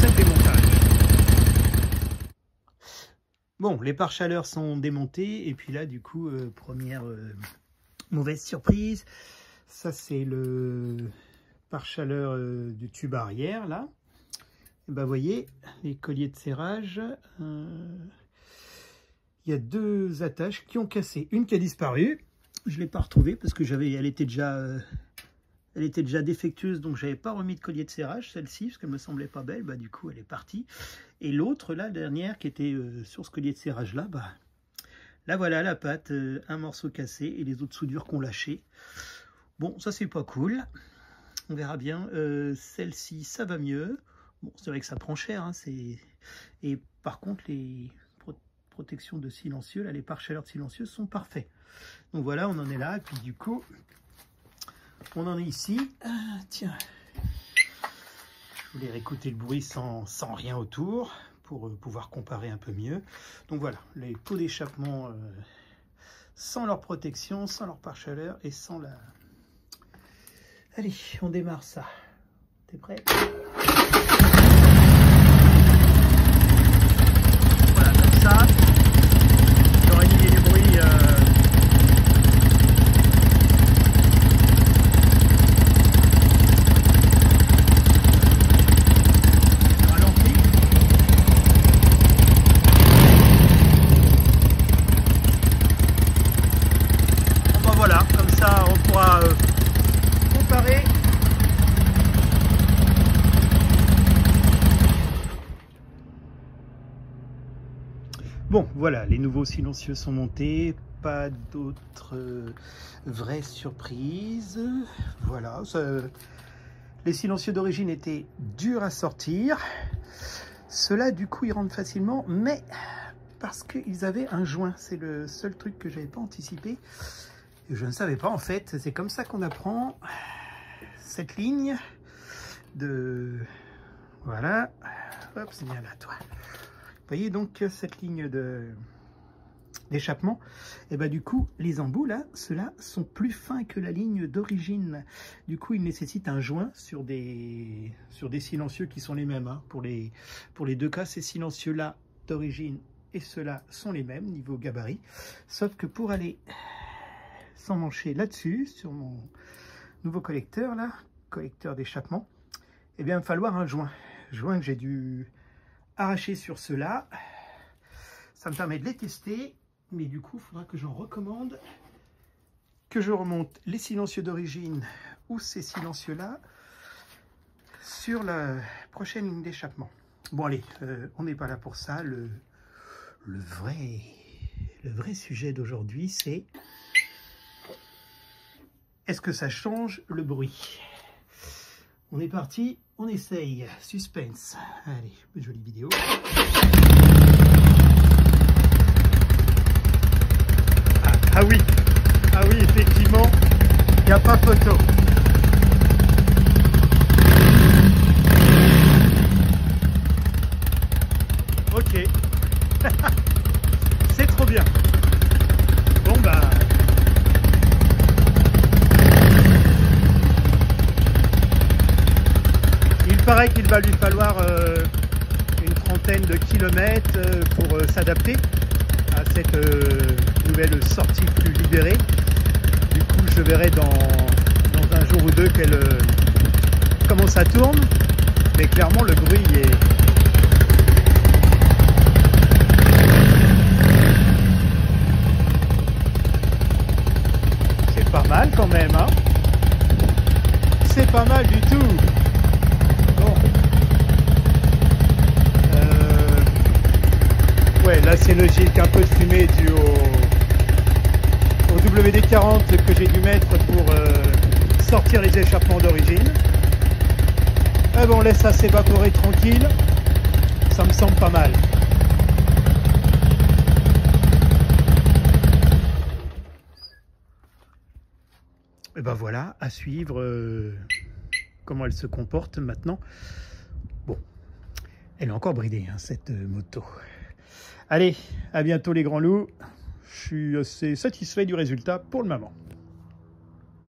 après le démontage. Bon, les pare-chaleurs sont démontés et puis là du coup première mauvaise surprise, ça c'est le pare-chaleur du tube arrière là. Et ben, vous voyez les colliers de serrage, il y a deux attaches qui ont cassé, une qui a disparu, je l'ai pas retrouvée parce que elle était déjà défectueuse, donc j'avais pas remis de collier de serrage, celle-ci, parce qu'elle me semblait pas belle, bah du coup elle est partie. Et l'autre, là, la dernière, qui était sur ce collier de serrage là, bah là voilà la patte, un morceau cassé et les autres soudures qu'on lâché. Bon, ça c'est pas cool, on verra bien. Celle-ci, ça va mieux. Bon, c'est vrai que ça prend cher, hein, et par contre les protections de silencieux, là, les pare-chaleurs de silencieux sont parfaits. Donc voilà, on en est là, et puis du coup, on en est ici. Ah, tiens, je voulais réécouter le bruit sans rien autour pour pouvoir comparer un peu mieux. Donc voilà, les pots d'échappement sans leur protection, sans leur pare-chaleur et sans la... Allez, on démarre ça. T'es prêt? Voilà, comme ça. J'aurais mis du bruit... comparer. Bon, voilà, les nouveaux silencieux sont montés, pas d'autres vraies surprises. Voilà, les silencieux d'origine étaient durs à sortir. Ceux-là, du coup, ils rentrent facilement, mais parce qu'ils avaient un joint. C'est le seul truc que je n'avais pas anticipé. Je ne savais pas en fait, c'est comme ça qu'on apprend cette ligne de... Voilà, hop, c'est bien là, toi. Vous voyez donc cette ligne d'échappement, et bah du coup, les embouts là, ceux-là sont plus fins que la ligne d'origine. Du coup, ils nécessitent un joint sur des silencieux qui sont les mêmes. Hein. Pour les deux cas, ces silencieux-là d'origine et ceux-là sont les mêmes niveau gabarit. Sauf que pour aller... s'emmancher là-dessus, sur mon nouveau collecteur, là, collecteur d'échappement, eh bien, il va me falloir un joint. Joint que j'ai dû arracher sur ceux-là. Ça me permet de les tester, mais du coup, il faudra que j'en recommande, que je remonte les silencieux d'origine ou ces silencieux-là sur la prochaine ligne d'échappement. Bon, allez, on n'est pas là pour ça. Le vrai sujet d'aujourd'hui, c'est... est-ce que ça change le bruit? On est parti, on essaye. Suspense. Allez, jolie vidéo. Ah oui, effectivement, il n'y a pas photo. Ok. C'est trop bien. Bon bah... il paraît qu'il va lui falloir une trentaine de kilomètres pour s'adapter à cette nouvelle sortie plus libérée. Du coup, je verrai dans un jour ou deux comment ça tourne. Mais clairement, le bruit est... c'est pas mal quand même, hein. C'est pas mal du tout. Ouais, là c'est logique, un peu de fumée due au WD-40 que j'ai dû mettre pour sortir les échappements d'origine. Mais bon, on laisse ça s'évaporer tranquille, ça me semble pas mal. Et ben voilà, à suivre comment elle se comporte maintenant. Bon, elle est encore bridée, hein, cette moto. Allez, à bientôt les grands loups. Je suis assez satisfait du résultat pour le moment.